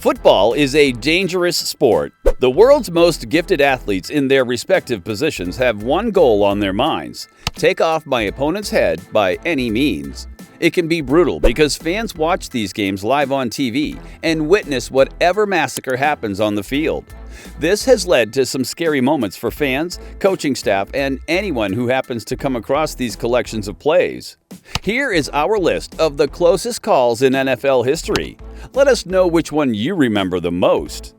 Football is a dangerous sport. The world's most gifted athletes in their respective positions have one goal on their minds: take off my opponent's head by any means. It can be brutal because fans watch these games live on TV and witness whatever massacre happens on the field. This has led to some scary moments for fans, coaching staff, and anyone who happens to come across these collections of plays. Here is our list of the closest calls in NFL history. Let us know which one you remember the most.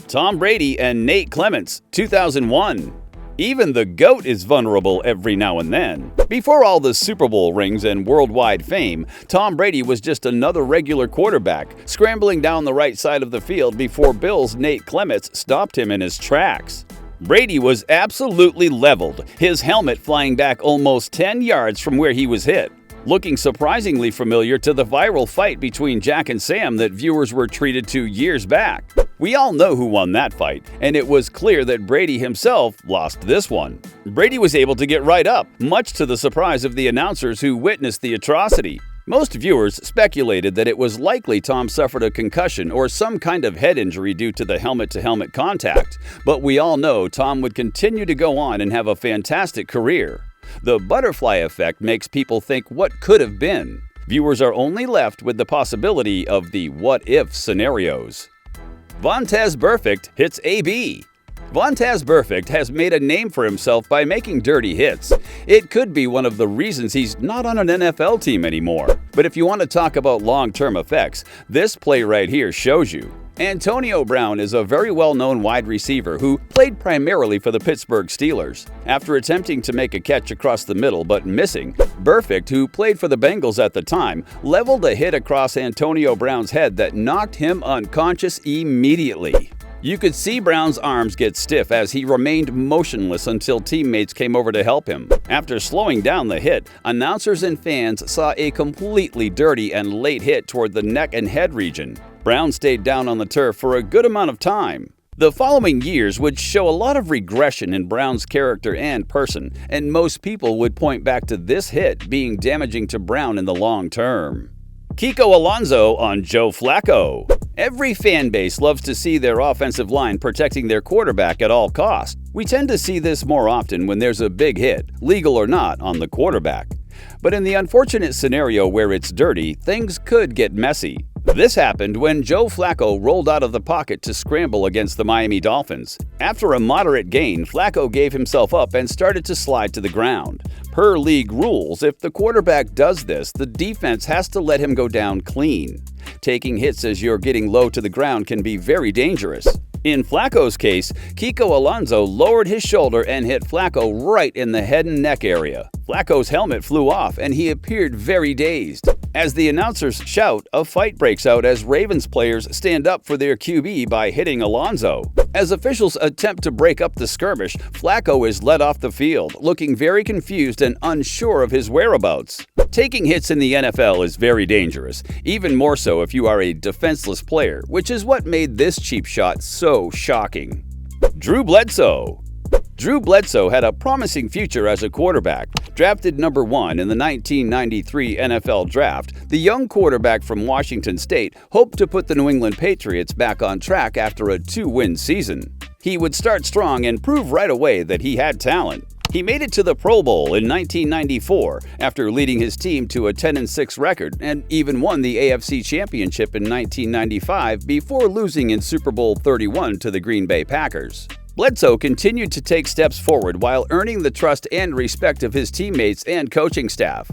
Tom Brady and Nate Clements, 2001. Even the GOAT is vulnerable every now and then. Before all the Super Bowl rings and worldwide fame, Tom Brady was just another regular quarterback, scrambling down the right side of the field before Bills' Nate Clements stopped him in his tracks. Brady was absolutely leveled, his helmet flying back almost 10 yards from where he was hit, looking surprisingly familiar to the viral fight between Jack and Sam that viewers were treated to years back. We all know who won that fight, and it was clear that Brady himself lost this one. Brady was able to get right up, much to the surprise of the announcers who witnessed the atrocity. Most viewers speculated that it was likely Tom suffered a concussion or some kind of head injury due to the helmet-to-helmet contact, but we all know Tom would continue to go on and have a fantastic career. The butterfly effect makes people think what could have been. Viewers are only left with the possibility of the what-if scenarios. Vontaze Burfict hits AB. Vontaze Burfict has made a name for himself by making dirty hits. It could be one of the reasons he's not on an NFL team anymore. But if you want to talk about long-term effects, this play right here shows you. Antonio Brown is a very well-known wide receiver who played primarily for the Pittsburgh Steelers. After attempting to make a catch across the middle but missing, Burfict, who played for the Bengals at the time, leveled a hit across Antonio Brown's head that knocked him unconscious immediately. You could see Brown's arms get stiff as he remained motionless until teammates came over to help him. After slowing down the hit, announcers and fans saw a completely dirty and late hit toward the neck and head region. Brown stayed down on the turf for a good amount of time. The following years would show a lot of regression in Brown's character and person, and most people would point back to this hit being damaging to Brown in the long term. Kiko Alonso on Joe Flacco. Every fan base loves to see their offensive line protecting their quarterback at all costs. We tend to see this more often when there's a big hit, legal or not, on the quarterback. But in the unfortunate scenario where it's dirty, things could get messy. This happened when Joe Flacco rolled out of the pocket to scramble against the Miami Dolphins. After a moderate gain, Flacco gave himself up and started to slide to the ground. Per league rules, if the quarterback does this, the defense has to let him go down clean. Taking hits as you're getting low to the ground can be very dangerous. In Flacco's case, Kiko Alonso lowered his shoulder and hit Flacco right in the head and neck area. Flacco's helmet flew off and he appeared very dazed. As the announcers shout, a fight breaks out as Ravens players stand up for their QB by hitting Alonso. As officials attempt to break up the skirmish, Flacco is led off the field, looking very confused and unsure of his whereabouts. Taking hits in the NFL is very dangerous, even more so if you are a defenseless player, which is what made this cheap shot so shocking. Drew Bledsoe. Drew Bledsoe had a promising future as a quarterback. Drafted number 1 in the 1993 NFL Draft, the young quarterback from Washington State hoped to put the New England Patriots back on track after a 2-win season. He would start strong and prove right away that he had talent. He made it to the Pro Bowl in 1994 after leading his team to a 10-6 record and even won the AFC Championship in 1995 before losing in Super Bowl 31 to the Green Bay Packers. Bledsoe continued to take steps forward while earning the trust and respect of his teammates and coaching staff.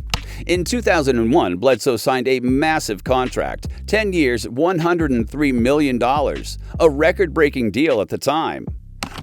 In 2001, Bledsoe signed a massive contract, 10 years, $103 million, a record-breaking deal at the time.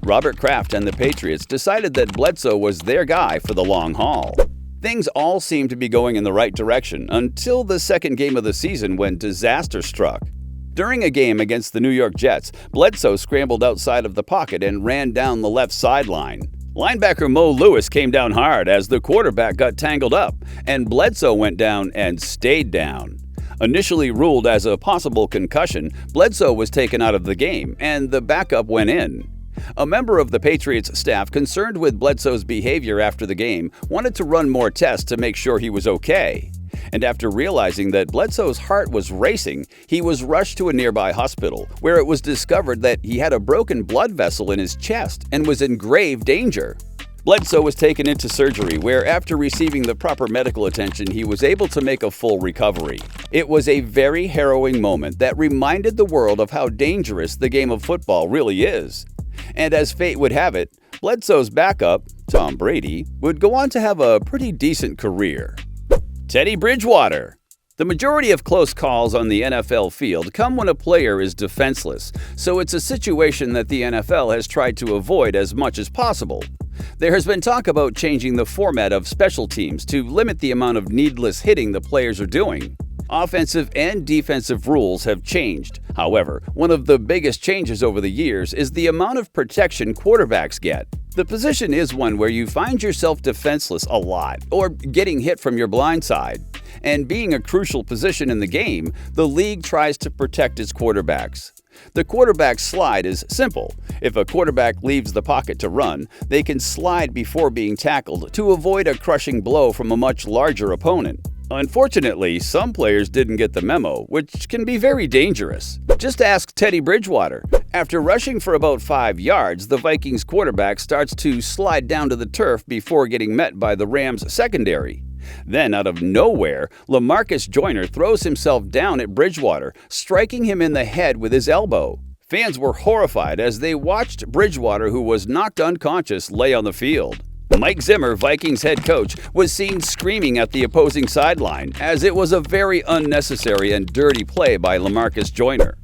Robert Kraft and the Patriots decided that Bledsoe was their guy for the long haul. Things all seemed to be going in the right direction until the second game of the season when disaster struck. During a game against the New York Jets, Bledsoe scrambled outside of the pocket and ran down the left sideline. Linebacker Mo Lewis came down hard as the quarterback got tangled up, and Bledsoe went down and stayed down. Initially ruled as a possible concussion, Bledsoe was taken out of the game, and the backup went in. A member of the Patriots staff concerned with Bledsoe's behavior after the game wanted to run more tests to make sure he was okay. And after realizing that Bledsoe's heart was racing, he was rushed to a nearby hospital, where it was discovered that he had a broken blood vessel in his chest and was in grave danger. Bledsoe was taken into surgery, where after receiving the proper medical attention, he was able to make a full recovery. It was a very harrowing moment that reminded the world of how dangerous the game of football really is. And as fate would have it, Bledsoe's backup, Tom Brady, would go on to have a pretty decent career. Teddy Bridgewater. The majority of close calls on the NFL field come when a player is defenseless, so it's a situation that the NFL has tried to avoid as much as possible. There has been talk about changing the format of special teams to limit the amount of needless hitting the players are doing. Offensive and defensive rules have changed. However, one of the biggest changes over the years is the amount of protection quarterbacks get. The position is one where you find yourself defenseless a lot, or getting hit from your blind side. And being a crucial position in the game, the league tries to protect its quarterbacks. The quarterback slide is simple. If a quarterback leaves the pocket to run, they can slide before being tackled to avoid a crushing blow from a much larger opponent. Unfortunately, some players didn't get the memo, which can be very dangerous. Just ask Teddy Bridgewater. After rushing for about 5 yards, the Vikings quarterback starts to slide down to the turf before getting met by the Rams' secondary. Then, out of nowhere, LaMarcus Joyner throws himself down at Bridgewater, striking him in the head with his elbow. Fans were horrified as they watched Bridgewater, who was knocked unconscious, lay on the field. Mike Zimmer, Vikings head coach, was seen screaming at the opposing sideline, as it was a very unnecessary and dirty play by LaMarcus Joyner.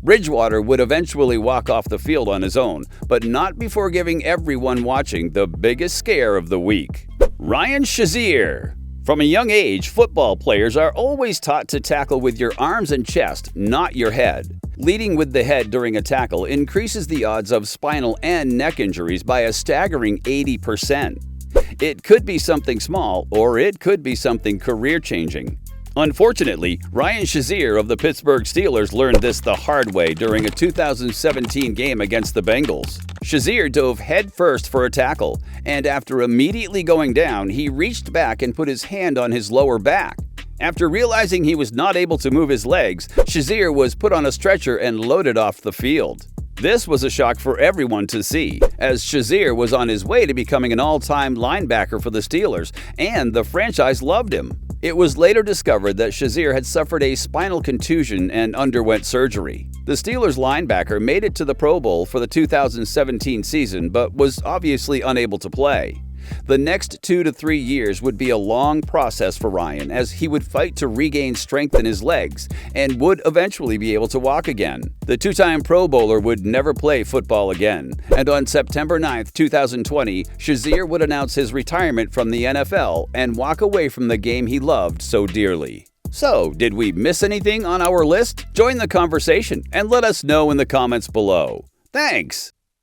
Bridgewater would eventually walk off the field on his own, but not before giving everyone watching the biggest scare of the week. Ryan Shazier. From a young age, football players are always taught to tackle with your arms and chest, not your head. Leading with the head during a tackle increases the odds of spinal and neck injuries by a staggering 80%. It could be something small, or it could be something career-changing. Unfortunately, Ryan Shazier of the Pittsburgh Steelers learned this the hard way during a 2017 game against the Bengals. Shazier dove headfirst for a tackle, and after immediately going down, he reached back and put his hand on his lower back. After realizing he was not able to move his legs, Shazier was put on a stretcher and loaded off the field. This was a shock for everyone to see, as Shazier was on his way to becoming an all-time linebacker for the Steelers, and the franchise loved him. It was later discovered that Shazier had suffered a spinal contusion and underwent surgery. The Steelers linebacker made it to the Pro Bowl for the 2017 season, but was obviously unable to play. The next 2 to 3 years would be a long process for Ryan, as he would fight to regain strength in his legs and would eventually be able to walk again. The two-time Pro Bowler would never play football again, and on September 9, 2020, Shazier would announce his retirement from the NFL and walk away from the game he loved so dearly. So, did we miss anything on our list? Join the conversation and let us know in the comments below. Thanks!